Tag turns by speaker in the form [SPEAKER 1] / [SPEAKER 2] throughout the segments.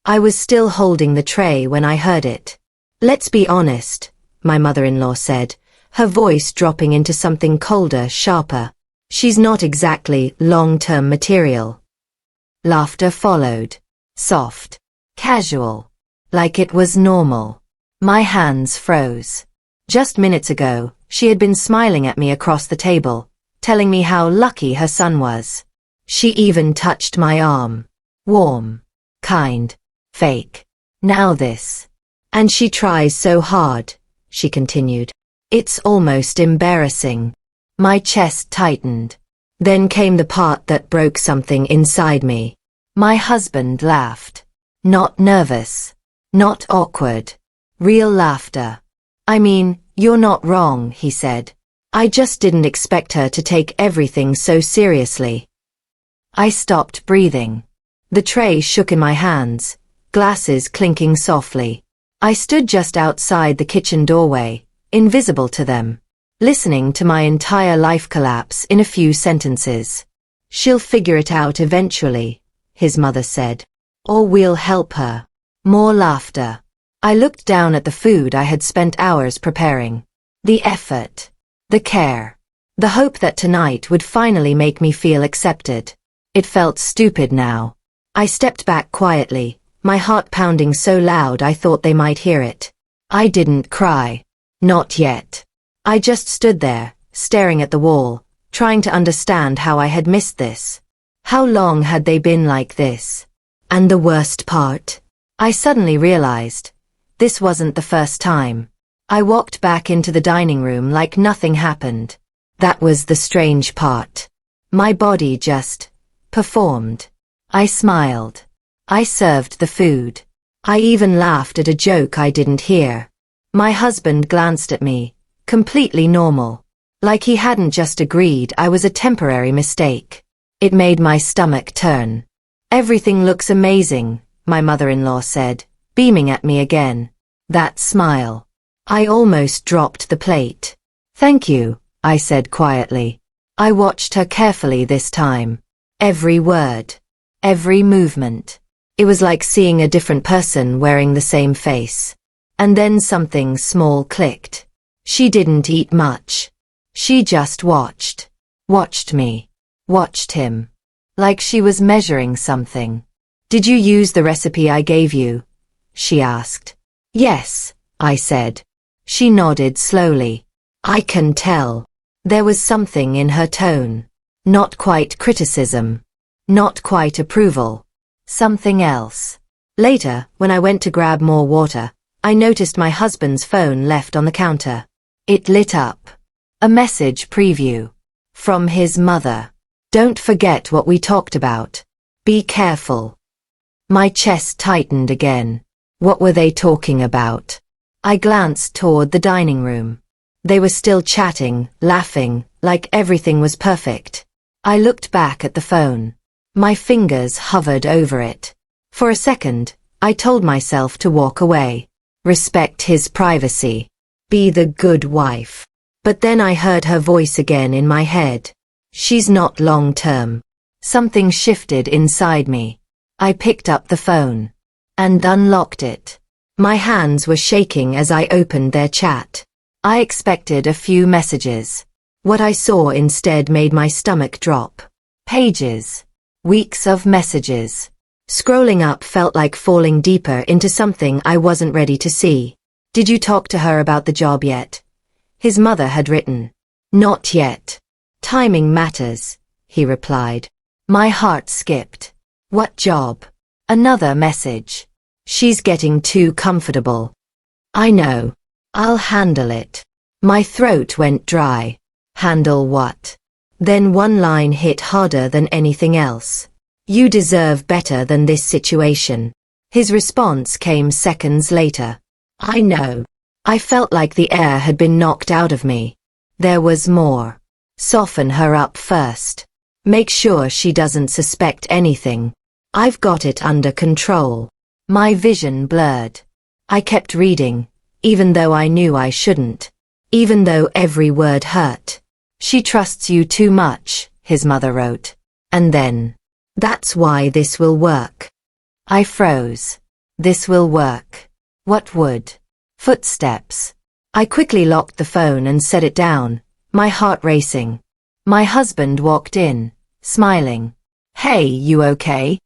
[SPEAKER 1] I was still holding the tray when I heard it. "Let's be honest," my mother-in-law said, her voice dropping into something colder, sharper. "She's not exactly long-term material." Laughter followed. Soft. Casual. Like it was normal. My hands froze. Just minutes ago, she had been smiling at me across the table, telling me how lucky her son was. She even touched my arm. Warm. Kind. Fake. Now this. "And she tries so hard," she continued. "It's almost embarrassing." My chest tightened. Then came the part that broke something inside me. My husband laughed. Not nervous. Not awkward. Real laughter. "I mean, you're not wrong," he said. "I just didn't expect her to take everything so seriously." I stopped breathing. The tray shook in my hands, glasses clinking softly. I stood just outside the kitchen doorway, invisible to them, listening to my entire life collapse in a few sentences. "She'll figure it out eventually," his mother said. "Or we'll help her." More laughter. I looked down at the food I had spent hours preparing. The effort. The care. The hope that tonight would finally make me feel accepted. It felt stupid now. I stepped back quietly, my heart pounding so loud I thought they might hear it. I didn't cry. Not yet. I just stood there, staring at the wall, trying to understand how I had missed this. How long had they been like this? And the worst part? I suddenly realized. This wasn't the first time. I walked back into the dining room like nothing happened. That was the strange part. My body just performed. I smiled. I served the food. I even laughed at a joke I didn't hear. My husband glanced at me, completely normal. Like he hadn't just agreed I was a temporary mistake. It made my stomach turn. "Everything looks amazing," my mother-in-law said, beaming at me again. That smile. I almost dropped the plate. "Thank you," I said quietly. I watched her carefully this time. Every word. Every movement. It was like seeing a different person wearing the same face. And then something small clicked. She didn't eat much. She just watched. Watched me. Watched him. Like she was measuring something. "Did you use the recipe I gave you?" she asked. "Yes," I said. She nodded slowly. I can tell. There was something in her tone. Not quite criticism. Not quite approval. Something else. Later, when I went to grab more water, I noticed my husband's phone left on the counter. It lit up. A message preview. From his mother. "Don't forget what we talked about. Be careful." My chest tightened again. What were they talking about? I glanced toward the dining room. They were still chatting, laughing, like everything was perfect. I looked back at the phone. My fingers hovered over it. For a second, I told myself to walk away. Respect his privacy. Be the good wife. But then I heard her voice again in my head. "She's not long-term." Something shifted inside me. I picked up the phone. And unlocked it. My hands were shaking as I opened their chat. I expected a few messages. What I saw instead made my stomach drop. Pages. Weeks of messages. Scrolling up felt like falling deeper into something I wasn't ready to see. "Did you talk to her about the job yet?" his mother had written. "Not yet. Timing matters," he replied. My heart skipped. What job? Another message. "She's getting too comfortable." I know. I'll handle it. My throat went dry. Handle what? Then one line hit harder than anything else. "You deserve better than this situation." His response came seconds later. I know. I felt like the air had been knocked out of me. There was more. Soften her up first. Make sure she doesn't suspect anything. I've got it under control. My vision blurred. I kept reading, even though I knew I shouldn't. Even though every word hurt. "She trusts you too much," his mother wrote. And then, "That's why this will work." I froze. This will work. What would? Footsteps. I quickly locked the phone and set it down, my heart racing. My husband walked in, smiling. Hey, you okay?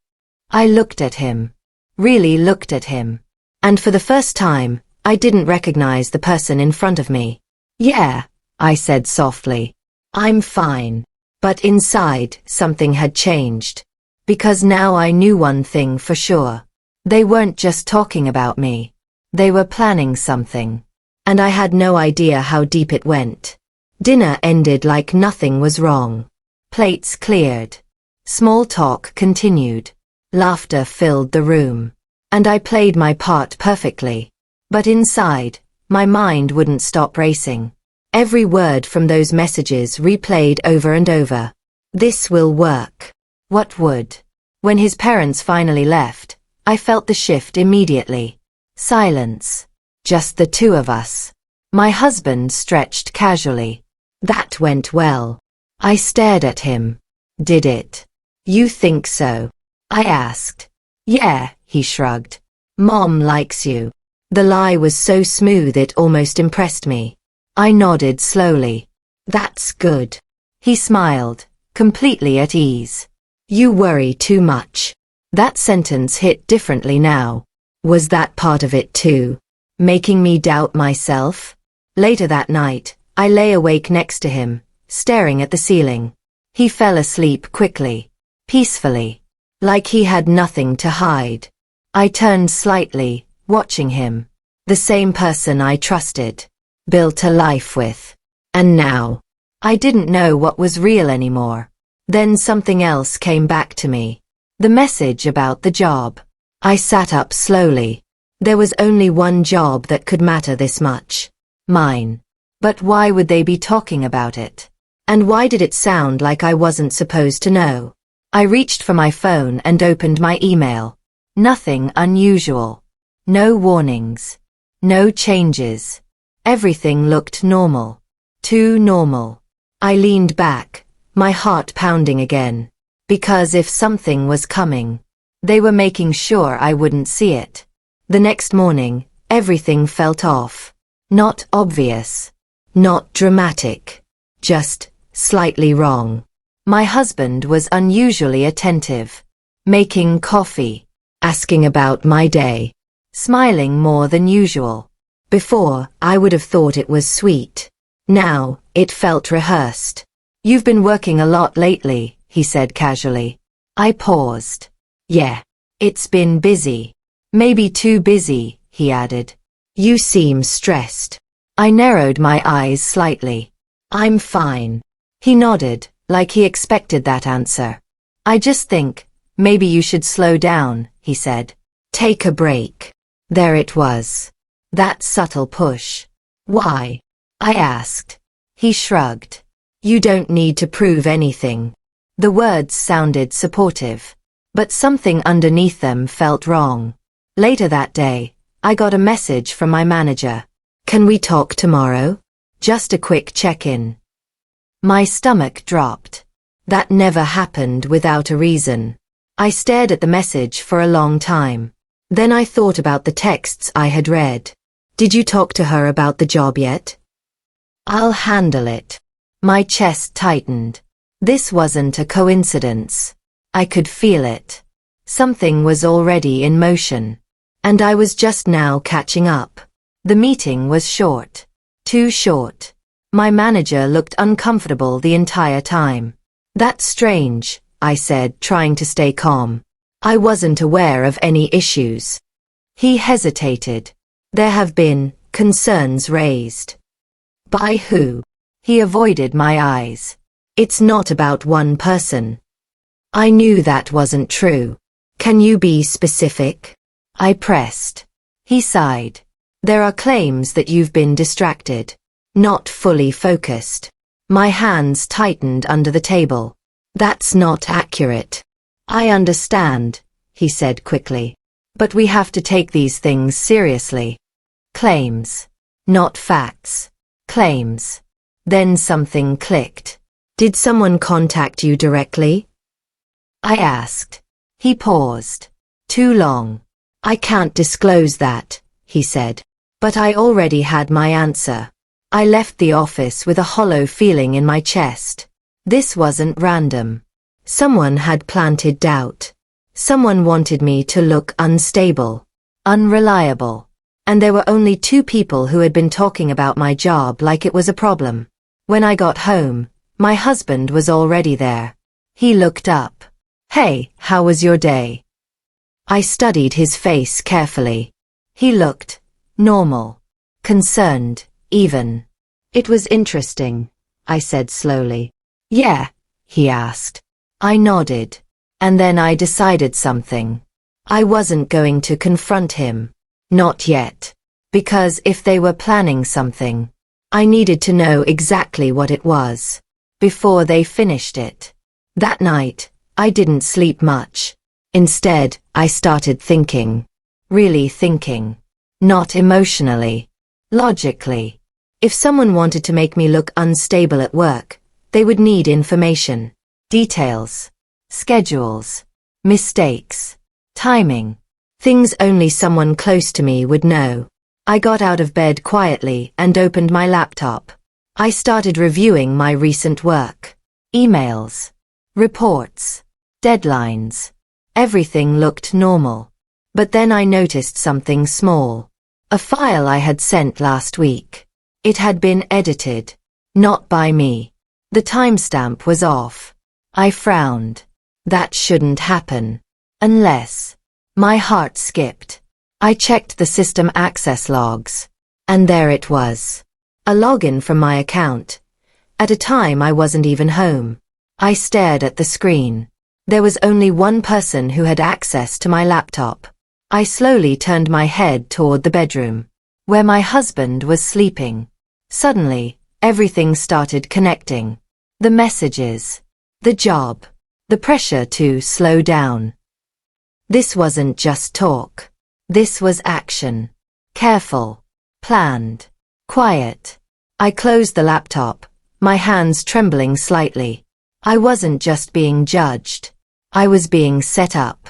[SPEAKER 1] I looked at him. Really looked at him. And for the first time, I didn't recognize the person in front of me. Yeah, I said softly. I'm fine. But inside, something had changed. Because now I knew one thing for sure. They weren't just talking about me. They were planning something. And I had no idea how deep it went. Dinner ended like nothing was wrong. Plates cleared. Small talk continued. Laughter filled the room. And I played my part perfectly. But inside, my mind wouldn't stop racing. Every word from those messages replayed over and over. This will work. What would? When his parents finally left, I felt the shift immediately. Silence. Just the two of us. My husband stretched casually. That went well. I stared at him. Did it? You think so? I asked. Yeah, he shrugged. Mom likes you. The lie was so smooth it almost impressed me. I nodded slowly. That's good. He smiled, completely at ease. You worry too much. That sentence hit differently now. Was that part of it too? Making me doubt myself? Later that night, I lay awake next to him, staring at the ceiling. He fell asleep quickly, peacefully, like he had nothing to hide. I turned slightly, watching him. The same person I trusted, built a life with. And now, I didn't know what was real anymore. Then something else came back to me. The message about the job. I sat up slowly. There was only one job that could matter this much. Mine. But why would they be talking about it? And why did it sound like I wasn't supposed to know? I reached for my phone and opened my email. Nothing unusual. No warnings. No changes. Everything looked normal. Too normal. I leaned back, my heart pounding again. Because if something was coming, they were making sure I wouldn't see it. The next morning, everything felt off. Not obvious. Not dramatic. Just slightly wrong. My husband was unusually attentive. Making coffee. Asking about my day. Smiling more than usual. Before, I would have thought it was sweet. Now, it felt rehearsed. You've been working a lot lately, he said casually. I paused. Yeah. It's been busy. Maybe too busy, he added. You seem stressed. I narrowed my eyes slightly. I'm fine. He nodded, like he expected that answer. I just think, maybe you should slow down, he said. Take a break. There it was. That subtle push. Why? I asked. He shrugged. You don't need to prove anything. The words sounded supportive, but something underneath them felt wrong. Later that day, I got a message from my manager. Can we talk tomorrow? Just a quick check-in. My stomach dropped. That never happened without a reason. I stared at the message for a long time. Then I thought about the texts I had read. Did you talk to her about the job yet? I'll handle it. My chest tightened. This wasn't a coincidence. I could feel it. Something was already in motion. And I was just now catching up. The meeting was short. Too short. My manager looked uncomfortable the entire time. That's strange, I said, trying to stay calm. I wasn't aware of any issues. He hesitated. There have been concerns raised. By who? He avoided my eyes. It's not about one person. I knew that wasn't true. Can you be specific? I pressed. He sighed. There are claims that you've been distracted. Not fully focused. My hands tightened under the table. That's not accurate. I understand, he said quickly. But we have to take these things seriously. Claims. Not facts. Claims. Then something clicked. Did someone contact you directly? I asked. He paused. Too long. I can't disclose that, he said. But I already had my answer. I left the office with a hollow feeling in my chest. This wasn't random. Someone had planted doubt. Someone wanted me to look unstable, unreliable. And there were only two people who had been talking about my job like it was a problem. When I got home, my husband was already there. He looked up. "Hey, how was your day?" I studied his face carefully. He looked normal, concerned, even. "It was interesting," I said slowly. "Yeah?" he asked. I nodded. And then I decided something. I wasn't going to confront him. Not yet. Because if they were planning something, I needed to know exactly what it was before they finished it. That night, I didn't sleep much. Instead, I started thinking. Really thinking. Not emotionally. Logically. If someone wanted to make me look unstable at work, they would need information, details, schedules, mistakes, timing. Things only someone close to me would know. I got out of bed quietly and opened my laptop. I started reviewing my recent work. Emails, reports, deadlines. Everything looked normal. But then I noticed something small. A file I had sent last week. It had been edited. Not by me. The timestamp was off. I frowned. That shouldn't happen. Unless. My heart skipped. I checked the system access logs. And there it was. A login from my account. At a time I wasn't even home. I stared at the screen. There was only one person who had access to my laptop. I slowly turned my head toward the bedroom, where my husband was sleeping. Suddenly, everything started connecting. The messages. The job. The pressure to slow down. This wasn't just talk. This was action. Careful. Planned. Quiet. I closed the laptop, my hands trembling slightly. I wasn't just being judged. I was being set up.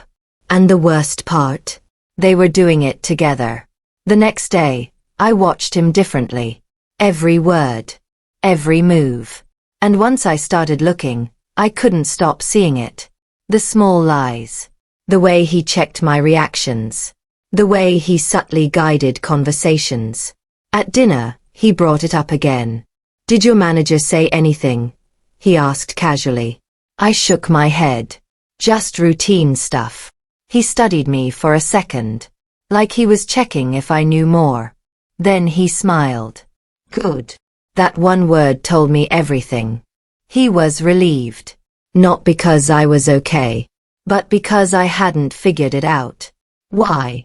[SPEAKER 1] And the worst part? They were doing it together. The next day, I watched him differently. Every word. Every move. And once I started looking, I couldn't stop seeing it. The small lies. The way he checked my reactions. The way he subtly guided conversations. At dinner, he brought it up again. "Did your manager say anything?" he asked casually. I shook my head. Just routine stuff. He studied me for a second. Like he was checking if I knew more. Then he smiled. Good. That one word told me everything. He was relieved. Not because I was okay, but because I hadn't figured it out. "Why?"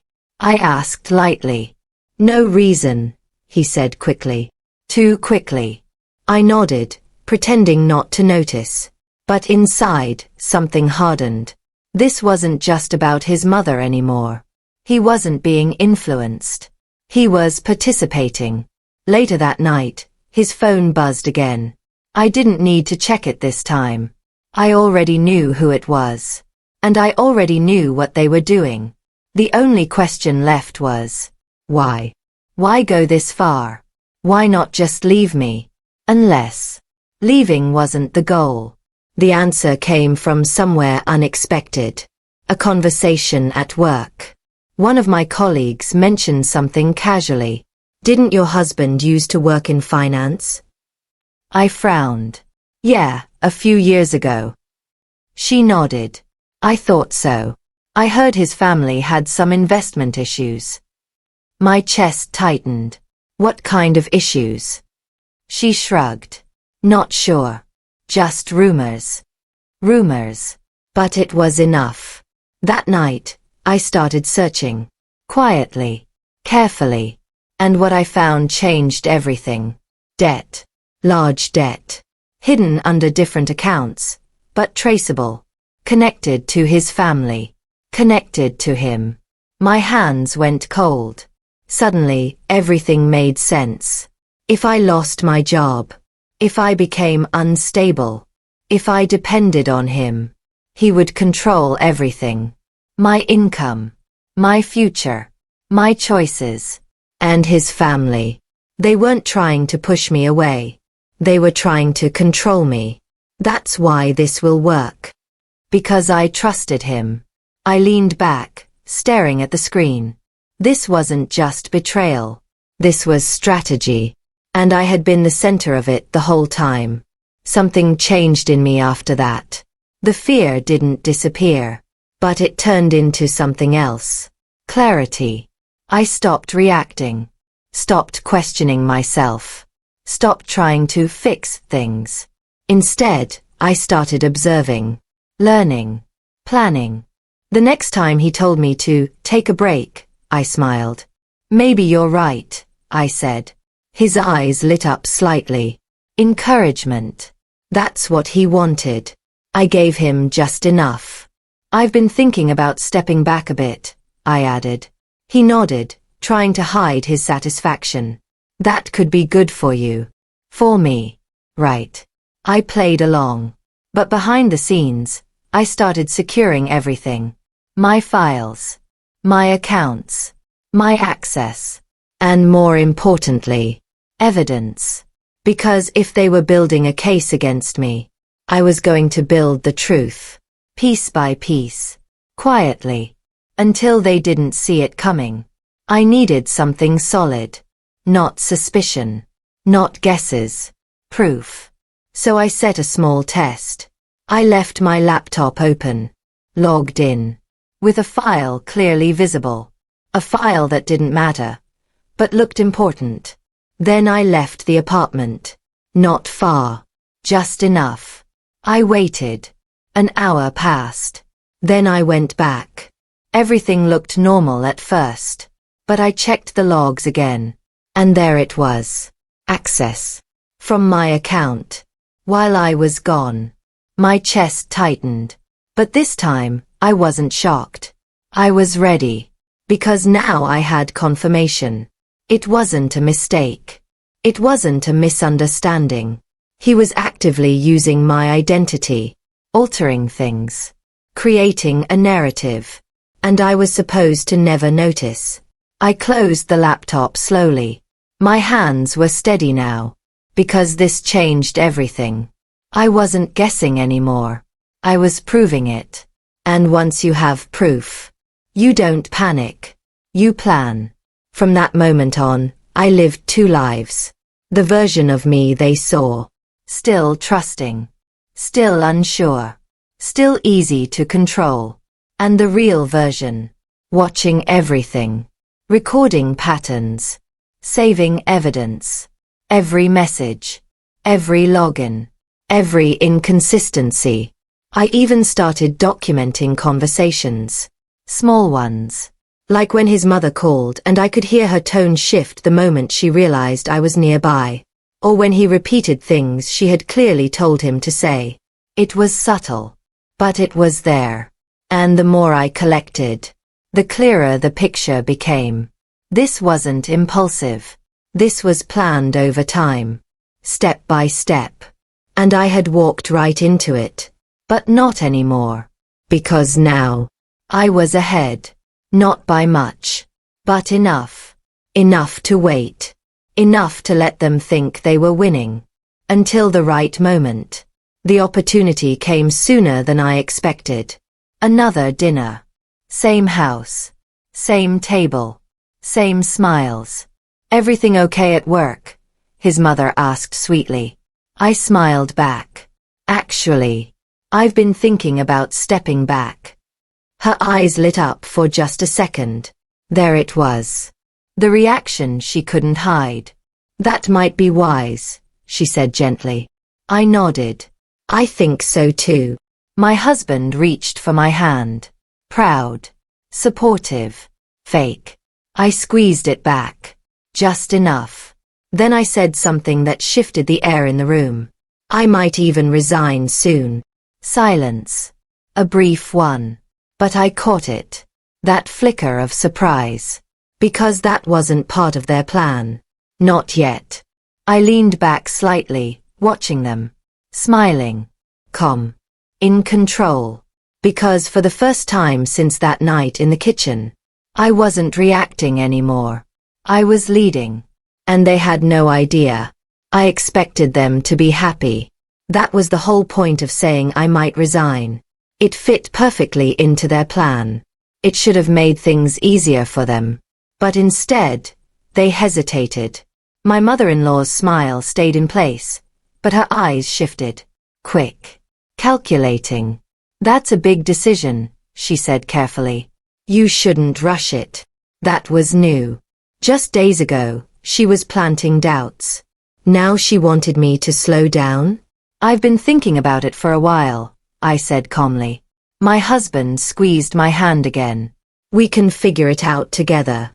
[SPEAKER 1] I asked lightly. "No reason," he said quickly. Too quickly. I nodded, pretending not to notice. But inside, something hardened. This wasn't just about his mother anymore. He wasn't being influenced. He was participating. Later that night, his phone buzzed again. I didn't need to check it this time. I already knew who it was. And I already knew what they were doing. The only question left was, why? Why go this far? Why not just leave me? Unless leaving wasn't the goal. The answer came from somewhere unexpected. A conversation at work. One of my colleagues mentioned something casually. "Didn't your husband used to work in finance?" I frowned. "Yeah, a few years ago." She nodded. "I thought so. I heard his family had some investment issues." My chest tightened. "What kind of issues?" She shrugged. "Not sure. Just rumors." Rumors. But it was enough. That night, I started searching. Quietly. Carefully. And what I found changed everything. Debt. Large debt. Hidden under different accounts, but traceable. Connected to his family. Connected to him. My hands went cold. Suddenly, everything made sense. If I lost my job, if I became unstable, if I depended on him, he would control everything. My income, my future, my choices, and his family. They weren't trying to push me away. They were trying to control me. That's why this will work. Because I trusted him. I leaned back, staring at the screen. This wasn't just betrayal. This was strategy. And I had been the center of it the whole time. Something changed in me after that. The fear didn't disappear, but it turned into something else. Clarity. I stopped reacting. Stopped questioning myself. Stopped trying to fix things. Instead, I started observing, learning, planning. The next time he told me to take a break, I smiled. Maybe you're right, I said. His eyes lit up slightly. Encouragement. That's what he wanted. I gave him just enough. I've been thinking about stepping back a bit, I added. He nodded, trying to hide his satisfaction. That could be good for you. For me. Right. I played along. But behind the scenes, I started securing everything. My files. My accounts. My access. And more importantly, evidence. Because if they were building a case against me, I was going to build the truth. Piece by piece. Quietly. Until they didn't see it coming. I needed something solid. Not suspicion. Not guesses. Proof. So I set a small test. I left my laptop open. Logged in. With a file clearly visible. A file that didn't matter, but looked important. Then I left the apartment. Not far. Just enough. I waited. An hour passed. Then I went back. Everything looked normal at first. But I checked the logs again. And there it was. Access. From my account. While I was gone. My chest tightened. But this time, I wasn't shocked. I was ready. Because now I had confirmation. It wasn't a mistake. It wasn't a misunderstanding. He was actively using my identity. Altering things. Creating a narrative. And I was supposed to never notice. I closed the laptop slowly. My hands were steady now. Because this changed everything. I wasn't guessing anymore. I was proving it. And once you have proof, you don't panic. You plan. From that moment on, I lived two lives. The version of me they saw. Still trusting. Still unsure. Still easy to control. And the real version. Watching everything. Recording patterns. Saving evidence. Every message. Every login. Every inconsistency. I even started documenting conversations. Small ones. Like when his mother called and I could hear her tone shift the moment she realized I was nearby. Or when he repeated things she had clearly told him to say. It was subtle. But it was there. And the more I collected, the clearer the picture became. This wasn't impulsive. This was planned over time. Step by step. And I had walked right into it. But not anymore. Because now, I was ahead. Not by much. But enough. Enough to wait. Enough to let them think they were winning. Until the right moment. The opportunity came sooner than I expected. Another dinner. Same house. Same table. Same smiles. Everything okay at work? His mother asked sweetly. I smiled back. Actually, I've been thinking about stepping back. Her eyes lit up for just a second. There it was. The reaction she couldn't hide. That might be wise, she said gently. I nodded. I think so too. My husband reached for my hand. Proud. Supportive. Fake. I squeezed it back. Just enough. Then I said something that shifted the air in the room. I might even resign soon. Silence. A brief one. But I caught it. That flicker of surprise. Because that wasn't part of their plan. Not yet. I leaned back slightly, watching them. Smiling. Calm. In control. Because for the first time since that night in the kitchen, I wasn't reacting anymore. I was leading. And they had no idea. I expected them to be happy. That was the whole point of saying I might resign. It fit perfectly into their plan. It should have made things easier for them. But instead, they hesitated. My mother-in-law's smile stayed in place, but her eyes shifted. Quick. Calculating. That's a big decision, she said carefully. You shouldn't rush it. That was new. Just days ago, she was planting doubts. Now she wanted me to slow down? I've been thinking about it for a while, I said calmly. My husband squeezed my hand again. We can figure it out together.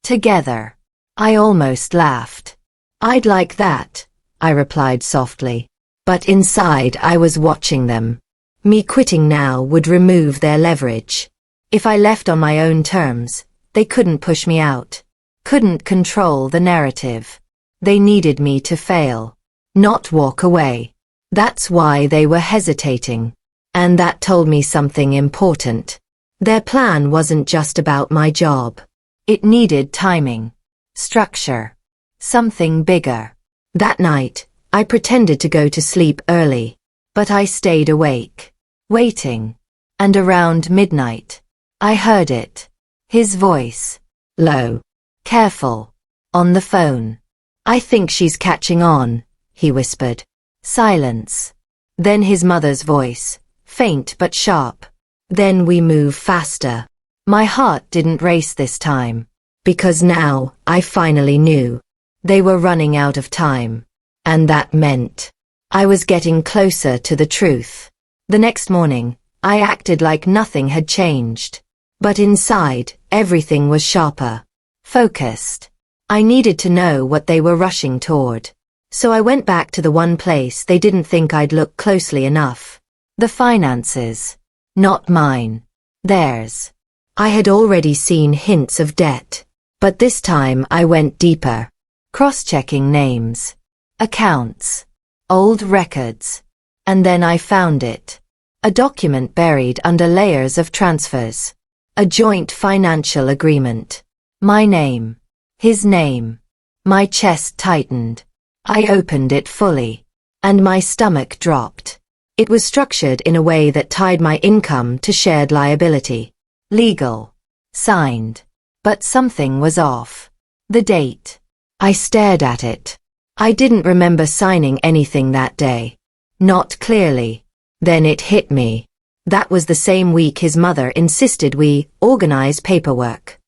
[SPEAKER 1] Together. I almost laughed. I'd like that, I replied softly. But inside I was watching them. Me quitting now would remove their leverage. If I left on my own terms, they couldn't push me out. Couldn't control the narrative. They needed me to fail, not walk away. That's why they were hesitating. And that told me something important. Their plan wasn't just about my job. It needed timing, structure, something bigger. That night, I pretended to go to sleep early, but I stayed awake, waiting. And around midnight, I heard it. His voice, low, careful, on the phone. I think she's catching on, he whispered. Silence. Then his mother's voice, faint but sharp. Then we move faster. My heart didn't race this time, because now I finally knew. They were running out of time. And that meant I was getting closer to the truth. The next morning, I acted like nothing had changed. But inside, everything was sharper, focused. I needed to know what they were rushing toward. So I went back to the one place they didn't think I'd look closely enough. The finances. Not mine. Theirs. I had already seen hints of debt. But this time I went deeper. Cross-checking names. Accounts. Old records. And then I found it. A document buried under layers of transfers. A joint financial agreement. My name. His name. My chest tightened. I opened it fully. And my stomach dropped. It was structured in a way that tied my income to shared liability. Legal. Signed. But something was off. The date. I stared at it. I didn't remember signing anything that day. Not clearly. Then it hit me. That was the same week his mother insisted we organize paperwork.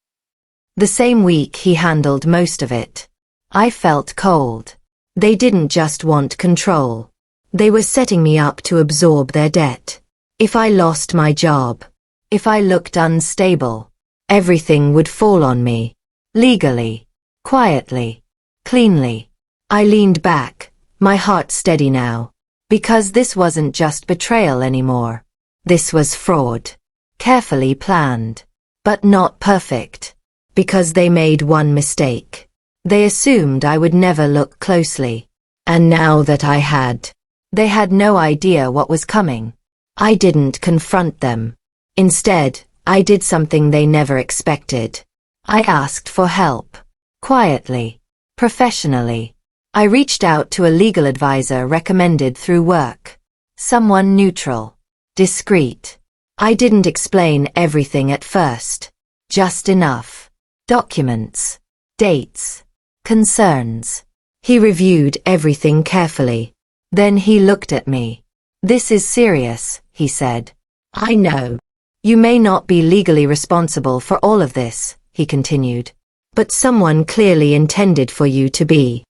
[SPEAKER 1] The same week he handled most of it. I felt cold. They didn't just want control. They were setting me up to absorb their debt. If I lost my job, if I looked unstable, everything would fall on me. Legally, quietly, cleanly. I leaned back, my heart steady now. Because this wasn't just betrayal anymore. This was fraud. Carefully planned. But not perfect. Because they made one mistake. They assumed I would never look closely. And now that I had, they had no idea what was coming. I didn't confront them. Instead, I did something they never expected. I asked for help. Quietly. Professionally. I reached out to a legal advisor recommended through work. Someone neutral. Discreet. I didn't explain everything at first. Just enough. Documents. Dates. Concerns. He reviewed everything carefully. Then he looked at me. This is serious, he said. I know. You may not be legally responsible for all of this, he continued. But someone clearly intended for you to be.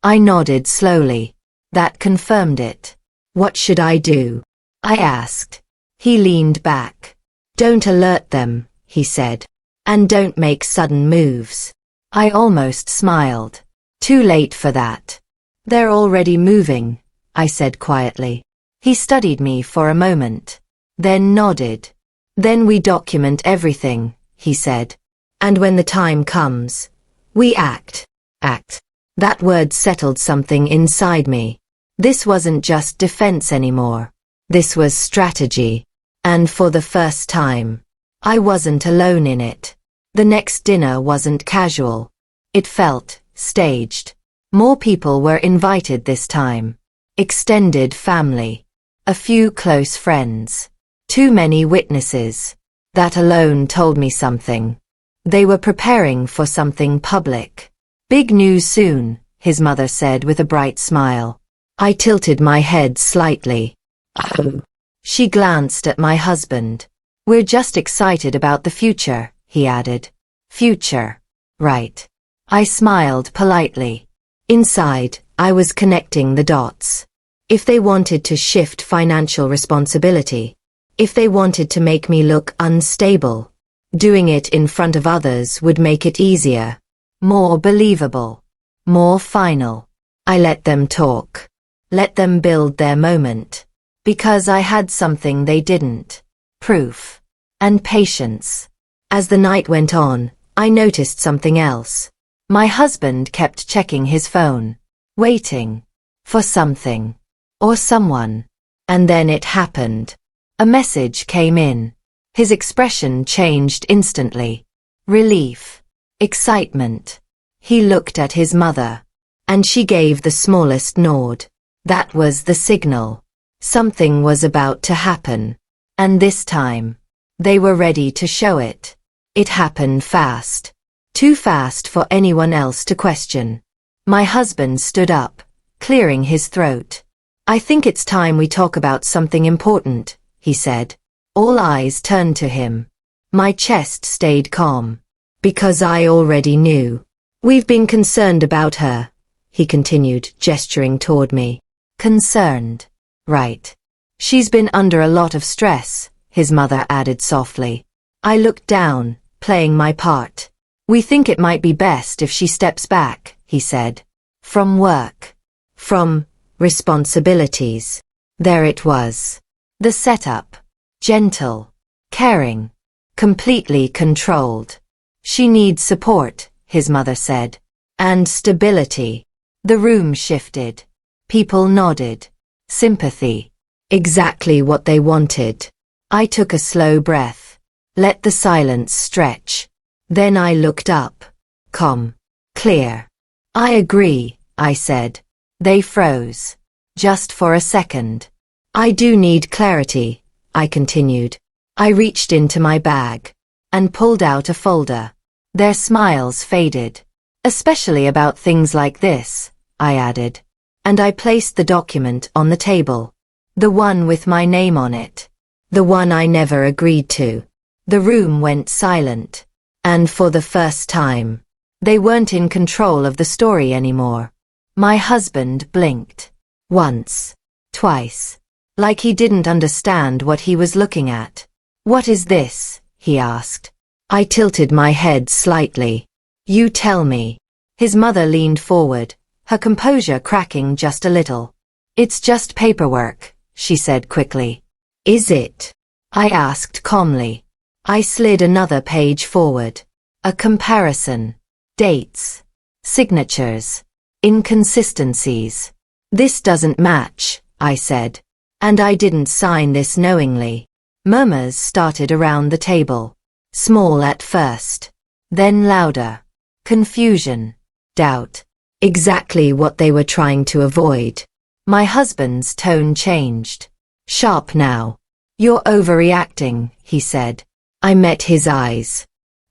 [SPEAKER 1] I nodded slowly. That confirmed it. What should I do? I asked. He leaned back. Don't alert them, he said. And don't make sudden moves. I almost smiled. Too late for that. They're already moving, I said quietly. He studied me for a moment. Then nodded. Then we document everything, he said. And when the time comes, we act. Act. That word settled something inside me. This wasn't just defense anymore. This was strategy. And for the first time, I wasn't alone in it. The next dinner wasn't casual. It felt staged. More people were invited this time. Extended family. A few close friends. Too many witnesses. That alone told me something. They were preparing for something public. Big news soon, his mother said with a bright smile. I tilted my head slightly. Oh. She glanced at my husband. We're just excited about the future, he added. Future. Right. I smiled politely. Inside, I was connecting the dots. If they wanted to shift financial responsibility, if they wanted to make me look unstable, doing it in front of others would make it easier, more believable, more final. I let them talk. Let them build their moment. Because I had something they didn't. Proof. And patience. As the night went on, I noticed something else. My husband kept checking his phone. Waiting. For something. Or someone. And then it happened. A message came in. His expression changed instantly. Relief. Excitement. He looked at his mother. And she gave the smallest nod. That was the signal. Something was about to happen. And this time, they were ready to show it. It happened fast. Too fast for anyone else to question. My husband stood up, clearing his throat. I think it's time we talk about something important, he said. All eyes turned to him. My chest stayed calm. Because I already knew. We've been concerned about her, he continued, gesturing toward me. Concerned. Right. She's been under a lot of stress, his mother added softly. I looked down, playing my part. We think it might be best if she steps back, he said. From work. From responsibilities. There it was. The setup. Gentle. Caring. Completely controlled. She needs support, his mother said. And stability. The room shifted. People nodded. Sympathy. Exactly what they wanted. I took a slow breath. Let the silence stretch. Then I looked up. Calm. Clear. I agree, I said. They froze. Just for a second. I do need clarity, I continued. I reached into my bag. And pulled out a folder. Their smiles faded. Especially about things like this, I added. And I placed the document on the table. The one with my name on it. The one I never agreed to. The room went silent. And for the first time, they weren't in control of the story anymore. My husband blinked. Once. Twice. Like he didn't understand what he was looking at. What is this? He asked. I tilted my head slightly. You tell me. His mother leaned forward, her composure cracking just a little. It's just paperwork, she said quickly. Is it? I asked calmly. I slid another page forward. A comparison. Dates. Signatures. Inconsistencies. This doesn't match, I said. And I didn't sign this knowingly. Murmurs started around the table. Small at first. Then louder. Confusion. Doubt. Exactly what they were trying to avoid. My husband's tone changed. Sharp now. You're overreacting, he said. I met his eyes.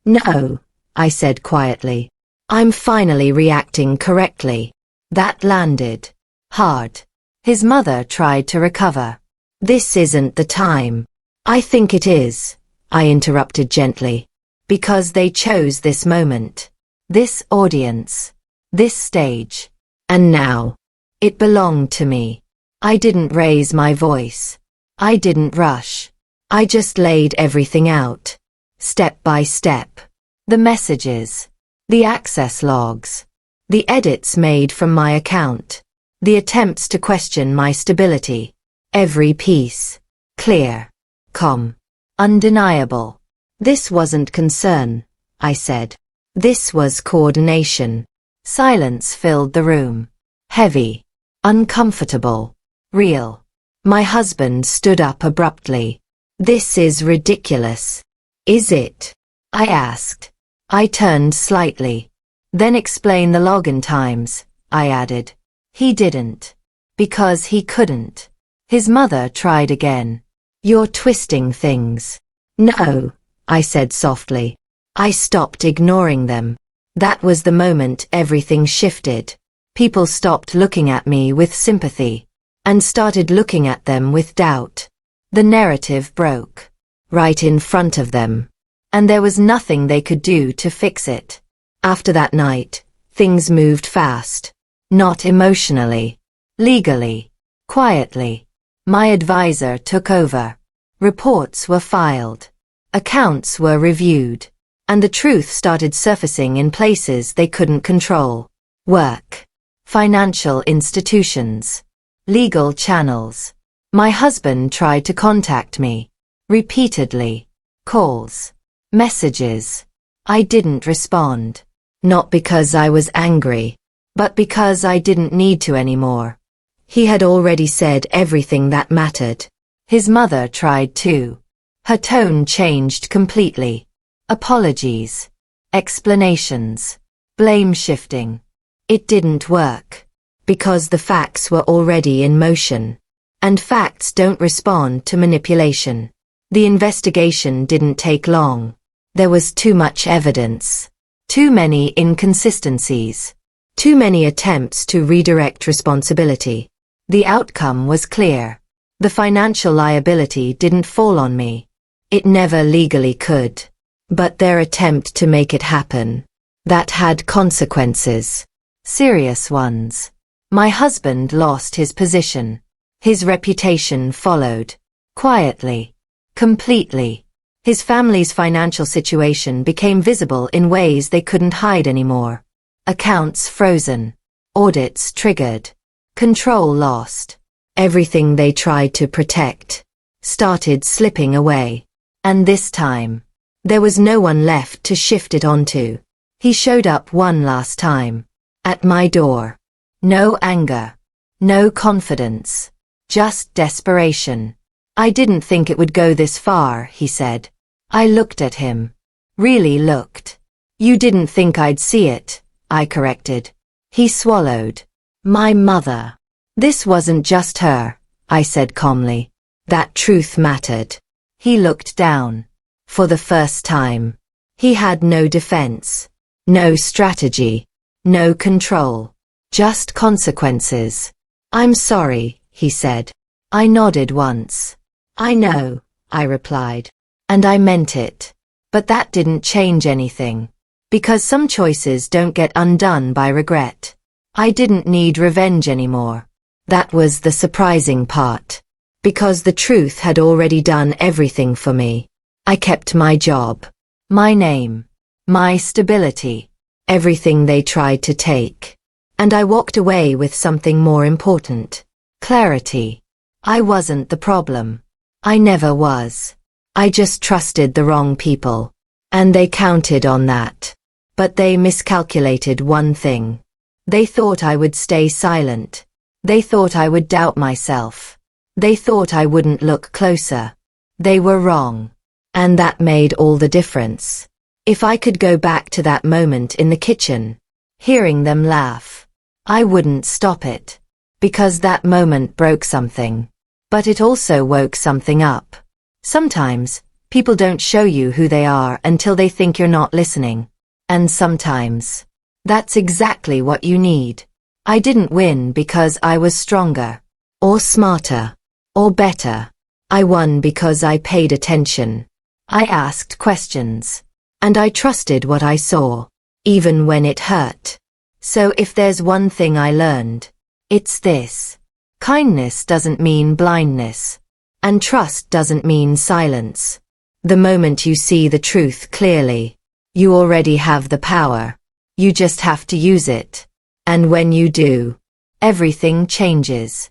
[SPEAKER 1] No, I said quietly. I'm finally reacting correctly. That landed. Hard. His mother tried to recover. This isn't the time. I think it is, I interrupted gently. Because they chose this moment. This audience. This stage. And now. It belonged to me. I didn't raise my voice. I didn't rush. I just laid everything out. Step by step. The messages. The access logs. The edits made from my account. The attempts to question my stability. Every piece. Clear. Calm. Undeniable. This wasn't concern, I said. This was coordination. Silence filled the room. Heavy. Uncomfortable. Real. My husband stood up abruptly. This is ridiculous. Is it? I asked. I turned slightly. Then explain the login times, I added. He didn't. Because he couldn't. His mother tried again. You're twisting things. No, I said softly. I stopped ignoring them. That was the moment everything shifted. People stopped looking at me with sympathy and started looking at them with doubt. The narrative broke right in front of them, and there was nothing they could do to fix it. After that night, things moved fast. Not emotionally, legally, quietly. My advisor took over. Reports were filed. Accounts were reviewed. And the truth started surfacing in places they couldn't control. Work. Financial institutions. Legal channels. My husband tried to contact me. Repeatedly. Calls. Messages. I didn't respond. Not because I was angry, but because I didn't need to anymore. He had already said everything that mattered. His mother tried too. Her tone changed completely. Apologies. Explanations. Blame shifting. It didn't work. Because the facts were already in motion. And facts don't respond to manipulation. The investigation didn't take long. There was too much evidence. Too many inconsistencies. Too many attempts to redirect responsibility. The outcome was clear. The financial liability didn't fall on me. It never legally could. But their attempt to make it happen, that had consequences. Serious ones. My husband lost his position. His reputation followed. Quietly. Completely. His family's financial situation became visible in ways they couldn't hide anymore. Accounts frozen. Audits triggered. Control lost. Everything they tried to protect started slipping away. And this time, there was no one left to shift it onto. He showed up one last time. At my door. No anger. No confidence. Just desperation. I didn't think it would go this far, he said. I looked at him. Really looked. You didn't think I'd see it, I corrected. He swallowed. My mother. This wasn't just her, I said calmly. That truth mattered. He looked down. For the first time. He had no defense. No strategy. No control. Just consequences. I'm sorry, he said. I nodded once. I know, I replied. And I meant it. But that didn't change anything. Because some choices don't get undone by regret. I didn't need revenge anymore. That was the surprising part. Because the truth had already done everything for me. I kept my job. My name. My stability. Everything they tried to take. And I walked away with something more important. Clarity. I wasn't the problem. I never was. I just trusted the wrong people. And they counted on that. But they miscalculated one thing. They thought I would stay silent. They thought I would doubt myself. They thought I wouldn't look closer. They were wrong. And that made all the difference. If I could go back to that moment in the kitchen, hearing them laugh, I wouldn't stop it. Because that moment broke something. But it also woke something up. Sometimes, people don't show you who they are until they think you're not listening. And sometimes, that's exactly what you need. I didn't win because I was stronger, or smarter, or better. I won because I paid attention. I asked questions. And I trusted what I saw, even when it hurt. So if there's one thing I learned, it's this. Kindness doesn't mean blindness. And trust doesn't mean silence. The moment you see the truth clearly, you already have the power. You just have to use it. And when you do, everything changes.